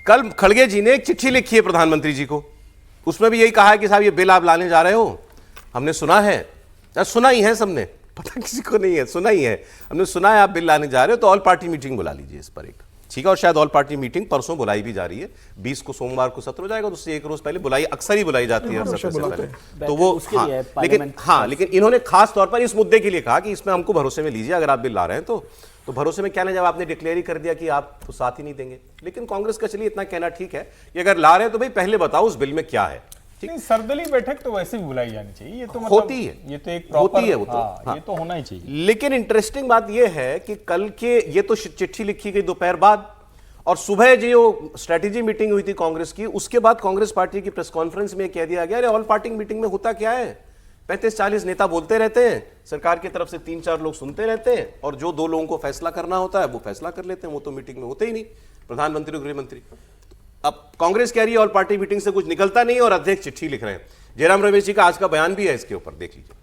कल खड़गे जी ने एक चिट्ठी लिखी है प्रधानमंत्री जी को, उसमें भी यही कहा है कि साहब ये बिल आप लाने जा रहे हो, हमने सुना है, सुना ही है सबने, पता किसी को नहीं है, सुना ही है, हमने सुना है आप बिल लाने जा रहे हो, तो ऑल पार्टी मीटिंग बुला लीजिए इस पर एक, ठीक है। और शायद ऑल पार्टी मीटिंग परसों बुलाई भी जा रही है, 20 को सोमवार को सत्र हो जाएगा, तो उससे एक रोज पहले बुलाई, अक्सर ही बुलाई जाती है सत्र से पहले, तो वो लेकिन इन्होंने खास तौर पर इस मुद्दे के लिए कहा कि इसमें हमको भरोसे में लीजिए, अगर आप बिल ला रहे हैं तो भरोसे में क्या लें, जब आपने डिक्लेयर ही कर दिया कि आप तो साथ ही नहीं देंगे। लेकिन कांग्रेस का चलिए इतना कहना ठीक है कि अगर ला रहे हैं तो भाई पहले बताओ उस बिल में क्या है। नहीं, सर्वदलीय बैठक तो वैसे भी बुलाई जानी चाहिए, ये तो मतलब होती है, ये तो एक प्रॉपर होती है, वो तो हाँ, ये तो होना ही चाहिए। लेकिन इंटरेस्टिंग बात ये है कि कल के ये तो चिट्ठी लिखी गई दोपहर बाद, और सुबह जो स्ट्रेटेजी मीटिंग हुई थी कांग्रेस की, उसके बाद कांग्रेस पार्टी की प्रेस कॉन्फ्रेंस में कह दिया गया, अरे ऑल पार्टी मीटिंग में होता क्या है, 35-40 नेता बोलते रहते हैं, सरकार की तरफ से 3-4 लोग सुनते रहते हैं, और जो 2 लोगों को फैसला करना होता है वो फैसला कर लेते हैं, वो तो मीटिंग में होते ही नहीं, प्रधानमंत्री और गृह मंत्री। अब कांग्रेस कह रही है ऑल पार्टी मीटिंग से कुछ निकलता नहीं, और अध्यक्ष चिट्ठी लिख रहे हैं। जयराम रमेश जी का आज का बयान भी है इसके ऊपर, देख लीजिए।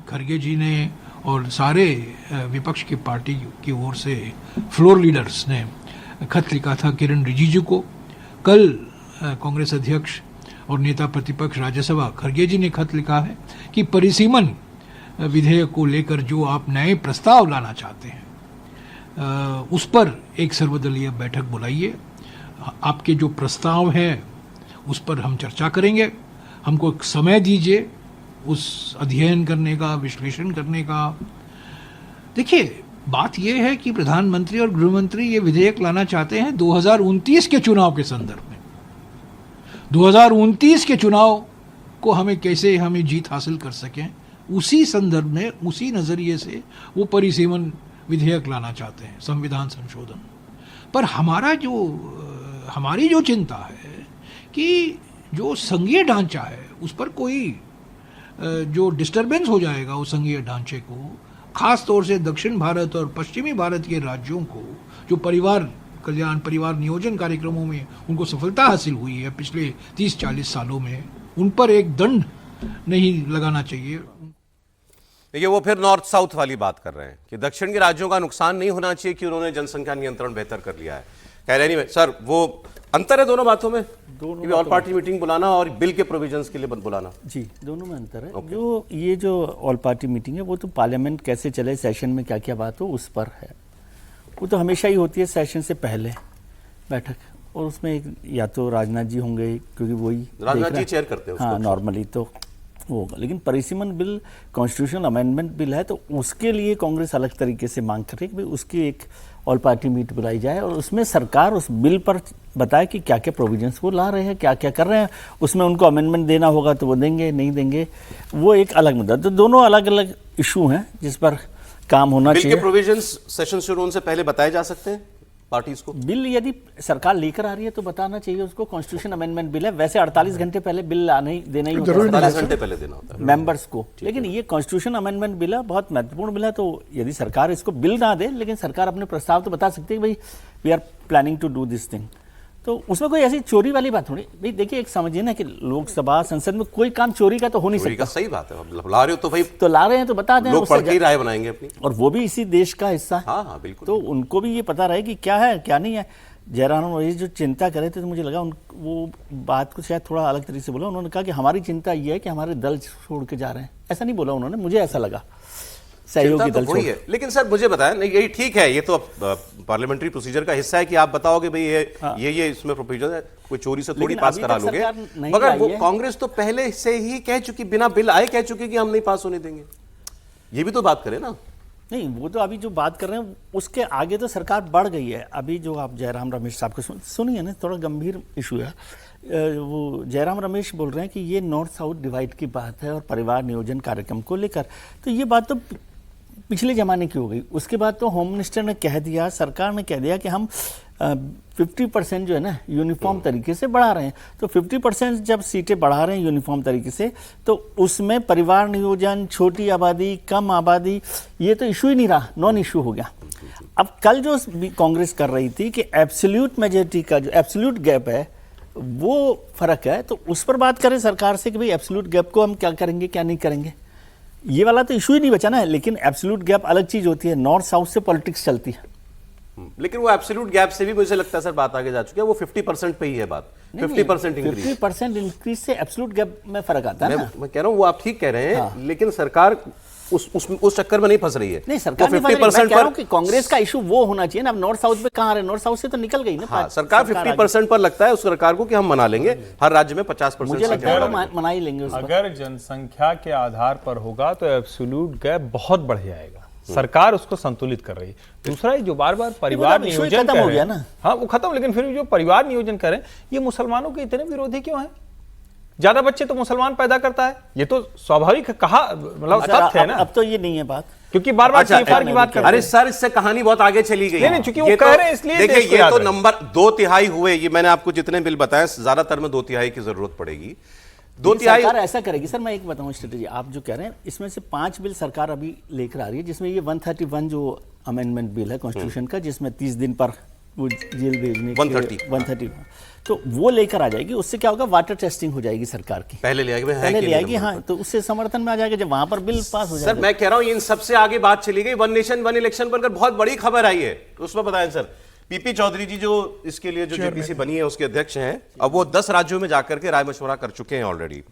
खड़गे जी ने और सारे विपक्ष की पार्टी की ओर से फ्लोर लीडर्स ने खत लिखा था किरण रिजिजू को। कल कांग्रेस अध्यक्ष और नेता प्रतिपक्ष राज्यसभा खड़गे जी ने खत लिखा है कि परिसीमन विधेयक को लेकर जो आप नए प्रस्ताव लाना चाहते हैं उस पर एक सर्वदलीय बैठक बुलाइए, आपके जो प्रस्ताव हैं उस पर हम चर्चा करेंगे, हमको एक समय दीजिए उस अध्ययन करने का, विश्लेषण करने का। देखिए, बात यह है कि प्रधानमंत्री और गृहमंत्री ये विधेयक लाना चाहते हैं 2029 के चुनाव के संदर्भ में। 2029 के चुनाव को हमें कैसे जीत हासिल कर सकें, उसी संदर्भ में, उसी नजरिए से वो परिसीमन विधेयक लाना चाहते हैं, संविधान संशोधन पर। हमारी जो चिंता है कि जो संघीय ढांचा है उस पर कोई जो डिस्टरबेंस हो जाएगा, उस संघीय ढांचे को, खास तौर से दक्षिण भारत और पश्चिमी भारत के राज्यों को जो परिवार कल्याण, परिवार नियोजन कार्यक्रमों में उनको सफलता हासिल हुई है पिछले 30-40 सालों में, उन पर एक दंड नहीं लगाना चाहिए। देखिए, वो फिर नॉर्थ साउथ वाली बात कर रहे हैं कि दक्षिण के राज्यों का नुकसान नहीं होना चाहिए कि उन्होंने जनसंख्या नियंत्रण बेहतर कर लिया है। कह रहे नहीं सर, वो अंतर है दोनों बातों में, ऑल पार्टी मीटिंग बुलाना और बिल के प्रोविजंस के लिए बुलाना। जी, दोनों में अंतर है। जो ऑल पार्टी मीटिंग है वो तो पार्लियामेंट कैसे चले, सेशन में क्या क्या बात हो उस पर है। वो तो हमेशा ही होती है सेशन से पहले बैठक, और उसमें या तो राजनाथ जी होंगे, क्योंकि वही राजनाथ जी चेयर करते हैं। हाँ, नॉर्मली तो वो होगा। लेकिन परिसीमन बिल कॉन्स्टिट्यूशनल अमेंडमेंट बिल है, तो उसके लिए कांग्रेस अलग तरीके से मांग कर रही है कि उसकी एक ऑल पार्टी मीट बुलाई जाए और उसमें सरकार उस बिल पर बताए कि क्या क्या प्रोविजंस वो ला रहे हैं, क्या क्या कर रहे हैं। उसमें उनको अमेंडमेंट देना होगा तो वो देंगे, नहीं देंगे, वो एक अलग मुद्दा। तो दोनों अलग अलग इशू हैं जिस पर काम होना चाहिए। बिल के प्रोविजंस सेशन शुरू होने से पहले बताए जा सकते हैं पार्टीज को। बिल यदि सरकार लेकर आ रही है तो बताना चाहिए उसको। कॉन्स्टिट्यूशन अमेंडमेंट बिल है, वैसे 48 घंटे पहले बिल देना ही होता है, 48 घंटे पहले देना होता है मेंबर्स को। लेकिन ये कॉन्स्टिट्यूशन अमेंडमेंट बिल है, बहुत महत्वपूर्ण बिल है, तो यदि सरकार इसको बिल ना दे, लेकिन सरकार अपने प्रस्ताव तो बता सकती है भाई we are planning to do this thing. तो उसमें कोई ऐसी चोरी वाली बात थोड़ी। भाई देखिए, एक समझिए ना कि लोकसभा संसद में कोई काम चोरी का तो हो नहीं सकता। सही बात है, अब ला रहे हो तो भाई तो ला रहे हैं तो बता दें, लोग पढ़ के ही राय बनाएंगे अपनी, और वो भी इसी देश का हिस्सा है। हाँ, बिल्कुल। तो उनको भी ये पता रहे कि क्या है क्या नहीं है। जयराम रमेश जो चिंता करे थे, तो मुझे लगा वो बात को शायद थोड़ा अलग तरीके से बोला। उन्होंने कहा कि हमारी चिंता ये है कि हमारे दल छोड़ के जा रहे हैं, ऐसा नहीं बोला उन्होंने, मुझे ऐसा लगा सहयोगी दल छोड़। लेकिन सर मुझे बताएं, यही ठीक है, ये तो पार्लियामेंटरी प्रोसीजर का हिस्सा है कि आप बताओगे भाई ये इसमें प्रोसीजर है, कोई चोरी से थोड़ी पास करा लोगे। मगर वो कांग्रेस तो पहले से ही कह चुकी, बिना बिल आए कह चुकी कि हम नहीं पास होने देंगे। ये भी तो बात करें ना। नहीं, वो तो अभी जो बात कर रहे हैं उसके आगे तो सरकार बढ़ गई है। अभी जो आप जयराम रमेश साहब को सुनिए ना, थोड़ा गंभीर इशू है। वो जयराम रमेश बोल रहे हैं कि ये नॉर्थ साउथ डिवाइड की बात है और परिवार नियोजन कार्यक्रम को लेकर, तो ये बात तो पिछले ज़माने की हो गई। उसके बाद तो होम मिनिस्टर ने कह दिया, सरकार ने कह दिया कि हम 50% जो है ना यूनिफॉर्म तरीके से बढ़ा रहे हैं। तो 50% जब सीटें बढ़ा रहे हैं यूनिफॉर्म तरीके से, तो उसमें परिवार नियोजन, छोटी आबादी, कम आबादी, ये तो इशू ही नहीं रहा, नॉन इशू हो गया। अब कल जो कांग्रेस कर रही थी कि एब्सोल्यूट मेजॉरिटी का जो एब्सोल्यूट गैप है वो फर्क है, तो उस पर बात करें सरकार से कि भाई एब्सोल्यूट गैप को हम क्या करेंगे क्या नहीं करेंगे। ये वाला तो इशू ही नहीं बचा ना। लेकिन एब्सोल्यूट गैप अलग चीज़ होती है, नॉर्थ साउथ से पॉलिटिक्स चलती है। लेकिन वो एब्सोल्यूट गैप से भी मुझे लगता है सर बात आगे जा चुकी है, वो 50% पे ही है बात, 50% इंक्रीज। 50% इंक्रीज से एब्सोल्यूट गैप में फर्क आता है ना। मैं कह रहा हूँ वो आप ठीक कह रहे हैं, लेकिन सरकार उस चक्कर में नहीं फंस रही है। नहीं, सरकार नहीं फंस रही। मैं कह रहा हूं कि कांग्रेस का इशू वो होना चाहिए ना। अब नॉर्थ साउथ पे कहां आ रहे, नॉर्थ साउथ से तो निकल गई ना। हाँ, सरकार 50% पर लगता है उस सरकार को कि हम मना लेंगे, हर राज्य में 50%। मुझे लगता है वो मना ही लेंगे उस पर। अगर जनसंख्या के आधार पर होगा तो एब्सोल्यूट गैप बहुत बढ़ जाएगा। सरकार उसको संतुलित कर रही है। दूसरा जो बार बार परिवार नियोजन खत्म हो गया ना। हाँ वो खत्म, लेकिन फिर जो परिवार नियोजन करें, ये मुसलमानों के इतने विरोधी क्यों हैं? ज्यादा बच्चे तो मुसलमान पैदा करता है, ये तो स्वाभाविक कहा, मतलब तथ्य है ना। अब तो ये नहीं है बात, क्योंकि बार बार CFR की बात करते हैं। अरे सर, इससे कहानी बहुत आगे चली गई। नहीं, चूंकि वो कह रहे हैं इसलिए देखिए, ये तो नंबर 2/3 हुए। ये मैंने आपको जितने बिल बताए, ज्यादातर में 2/3 की जरूरत पड़ेगी। 2/3 सरकार ऐसा करेगी सर। मैं एक बताऊं स्ट्रेटेजी, आप जो कह रहे हैं इसमें से 5 बिल सरकार अभी लेकर आ रही है, जिसमें ये 131 जो अमेंडमेंट बिल है कॉन्स्टिट्यूशन का, जिसमें 30 दिन पर वो जेल भेजने 130 तो वो लेकर आ जाएगी। उससे क्या होगा, वाटर टेस्टिंग हो जाएगी सरकार की। पहले ले आएगी हाँ, तो उससे समर्थन में आ जाएगा जब वहां पर बिल पास हो जाएगा। सर मैं कह रहा हूं इन सबसे आगे बात चली गई। वन नेशन वन इलेक्शन पर बहुत बड़ी खबर आई है, उसमें बताएं सर। पीपी चौधरी जी जो इसके लिए जो जेपीसी बनी है उसके अध्यक्ष हैं, अब वो 10 राज्यों में जाकर के राय मशवरा कर चुके हैं ऑलरेडी।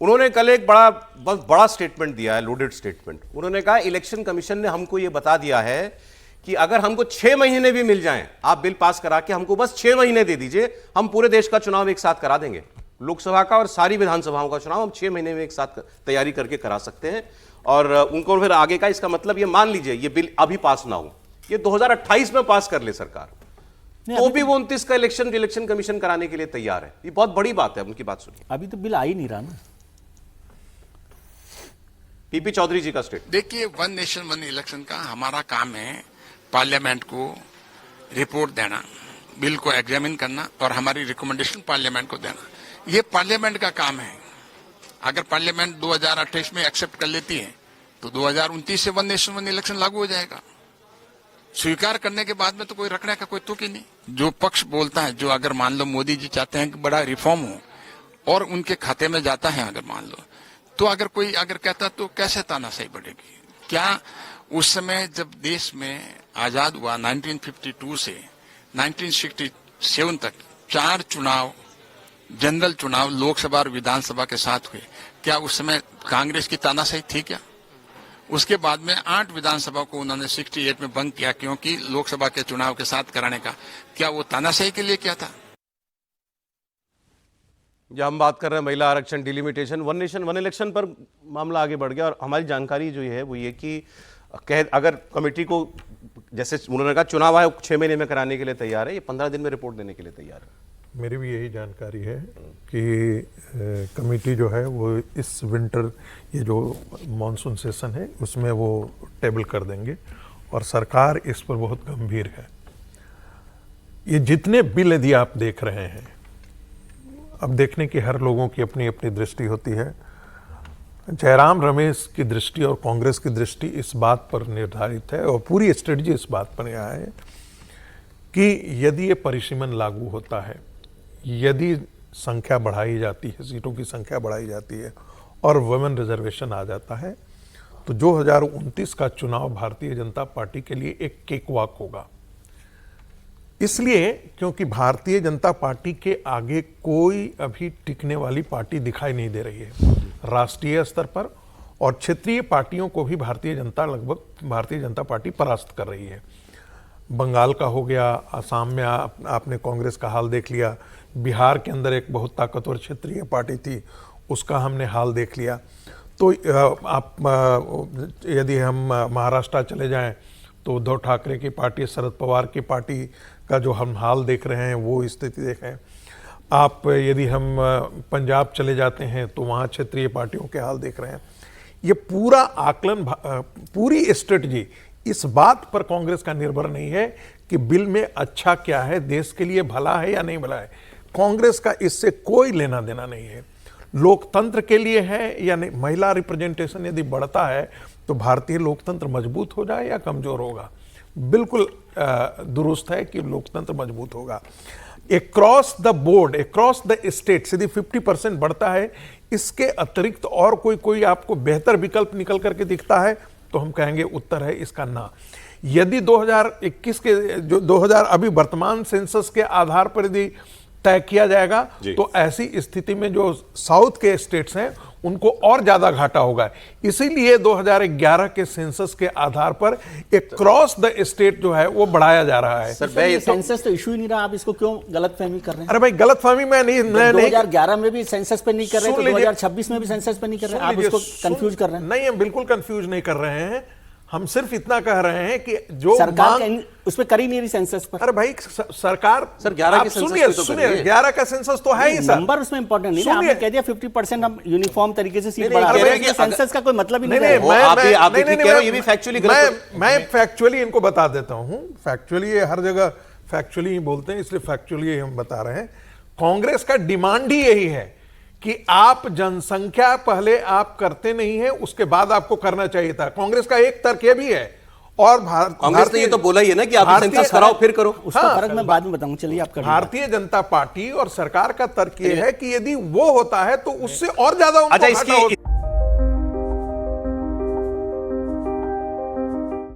उन्होंने कल एक बहुत बड़ा स्टेटमेंट दिया है, लोडेड स्टेटमेंट। उन्होंने कहा इलेक्शन कमीशन ने हमको ये बता दिया है कि अगर हमको 6 महीने भी मिल जाएं, आप बिल पास करा के हमको बस 6 महीने दे दीजिए, हम पूरे देश का चुनाव एक साथ करा देंगे। लोकसभा का और सारी विधानसभाओं का चुनाव हम 6 महीने में एक साथ तैयारी करके करा सकते हैं। और उनको फिर आगे का इसका मतलब ये मान लीजिए ये बिल अभी पास ना हो, ये 2028 में पास कर ले सरकार, तो भी वो 29 का इलेक्शन कमीशन कराने के लिए तैयार है। ये बहुत बड़ी बात है, उनकी बात सुनिए। अभी तो बिल आ ही नहीं रहा ना। पीपी चौधरी जी का स्टेटमेंट देखिए, वन नेशन वन इलेक्शन का हमारा काम है पार्लियामेंट को रिपोर्ट देना, बिल को एग्जामिन करना और हमारी रिकमेंडेशन पार्लियामेंट को देना। ये पार्लियामेंट का काम है। अगर पार्लियामेंट 2028 में एक्सेप्ट कर लेती है तो 2029 से वन नेशन वन इलेक्शन लागू हो जाएगा। स्वीकार करने के बाद में तो कोई रखने का कोई तुक ही नहीं। जो पक्ष बोलता है, जो अगर मान लो मोदी जी चाहते हैं कि बड़ा रिफॉर्म हो और उनके खाते में जाता है, अगर मान लो, तो अगर कोई अगर कहता तो कैसे तानाशाही बढ़ेगी? क्या उस समय जब देश में आजाद हुआ 1952 से 1967 तक 4 चुनाव, जनरल चुनाव लोकसभा और विधानसभा के साथ हुए, क्या उस समय कांग्रेस की तानाशाही थी क्या? उसके बाद में 8 विधानसभा को उन्होंने 68 में बंद किया, क्योंकि लोकसभा के चुनाव के साथ कराने का। क्या वो तानाशाही के लिए क्या था? जब हम बात कर रहे हैं महिला आरक्षण, delimitation, one nation one election पर मामला आगे बढ़ गया। और हमारी जानकारी जो है वो ये कि अगर कमेटी को, जैसे उन्होंने कहा चुनाव आयोग 6 महीने में कराने के लिए तैयार है, ये 15 दिन में रिपोर्ट देने के लिए तैयार है। मेरी भी यही जानकारी है कि कमेटी जो है वो इस विंटर, ये जो मॉनसून सेशन है उसमें वो टेबल कर देंगे और सरकार इस पर बहुत गंभीर है। ये जितने बिल यदि आप देख रहे हैं, अब देखने की हर लोगों की अपनी अपनी दृष्टि होती है। जयराम रमेश की दृष्टि और कांग्रेस की दृष्टि इस बात पर निर्धारित है और पूरी स्ट्रेटजी इस बात पर यह है कि यदि ये परिसीमन लागू होता है, यदि संख्या बढ़ाई जाती है, सीटों की संख्या बढ़ाई जाती है और वुमेन रिजर्वेशन आ जाता है, तो 2029 का चुनाव भारतीय जनता पार्टी के लिए एक केकवॉक होगा। इसलिए क्योंकि भारतीय जनता पार्टी के आगे कोई अभी टिकने वाली पार्टी दिखाई नहीं दे रही है राष्ट्रीय स्तर पर, और क्षेत्रीय पार्टियों को भी भारतीय जनता पार्टी परास्त कर रही है। बंगाल का हो गया, असम में आपने कांग्रेस का हाल देख लिया, बिहार के अंदर एक बहुत ताकतवर क्षेत्रीय पार्टी थी, उसका हमने हाल देख लिया। तो आप यदि हम महाराष्ट्र चले जाएं तो उद्धव ठाकरे की पार्टी, शरद पवार की पार्टी का जो हम हाल देख रहे हैं वो स्थिति देखें। आप यदि हम पंजाब चले जाते हैं तो वहाँ क्षेत्रीय पार्टियों के हाल देख रहे हैं। ये पूरा आकलन, पूरी स्ट्रेटजी इस बात पर कांग्रेस का निर्भर नहीं है कि बिल में अच्छा क्या है, देश के लिए भला है या नहीं भला है। कांग्रेस का इससे कोई लेना देना नहीं है। लोकतंत्र के लिए है या नहीं, महिला रिप्रेजेंटेशन यदि बढ़ता है तो भारतीय लोकतंत्र मजबूत हो जाए या कमजोर होगा। बिल्कुल दुरुस्त है कि लोकतंत्र मजबूत होगा। Across the board, across the states यदि 50% बढ़ता है, इसके अतिरिक्त और कोई आपको बेहतर विकल्प निकल करके दिखता है तो हम कहेंगे उत्तर है इसका ना। यदि 2021 के जो 2000 अभी वर्तमान सेंसस के आधार पर यदि तय किया जाएगा तो ऐसी स्थिति में जो साउथ के स्टेट्स हैं उनको और ज्यादा घाटा होगा। इसीलिए 2011 के सेंसस के आधार पर एक क्रॉस द स्टेट जो है वो बढ़ाया जा रहा है। सर ये सेंसस तो इशू ही नहीं रहा, आप इसको क्यों गलतफहमी कर रहे हैं? अरे भाई गलतफहमी मैं नहीं 2011 में भी सेंसस पे नहीं कर रहे, तो 2026 में भी सेंसस पे नहीं कर रहे, आप इसको कंफ्यूज कर रहे हैं। नहीं, हम बिल्कुल कंफ्यूज नहीं कर रहे हैं, हम सिर्फ इतना कह रहे हैं कि जो सरकार उस पर कर ही नहीं रही सेंसस पर। अरे भाई सरकार सर 11 के सेंसस पे तो सुनिए 11 का सेंसस तो है ही सर, नंबर उसमें इंपॉर्टेंट नहीं है। आपने कह दिया 50% हम यूनिफॉर्म तरीके से सीट बढ़ा कह रहे रहे हैं हैं, कि सेंसस का कोई मतलब ही नहीं है। आप भी ठीक कह रहे हो, ये भी फैक्चुअली गलत है। मैं फैक्चुअली इनको बता देता हूं, फैक्चुअली ये हर जगह फैक्चुअली ही बोलते हैं, इसलिए फैक्चुअली हम बता रहे हैं। कांग्रेस का डिमांड ही यही है कि आप जनसंख्या पहले आप करते नहीं है, उसके बाद आपको करना चाहिए था। कांग्रेस का एक तर्क ये भी है, और कांग्रेस ने ये तो बोला ही है ना कि आप सेंसस कराओ फिर करो। उसका फर्क मैं बाद में बताऊंगा, चलिए आप कर। भारतीय जनता पार्टी और सरकार का तर्क ये है कि यदि वो होता है तो उससे और ज्यादा उनको अच्छा, घाटा होता है।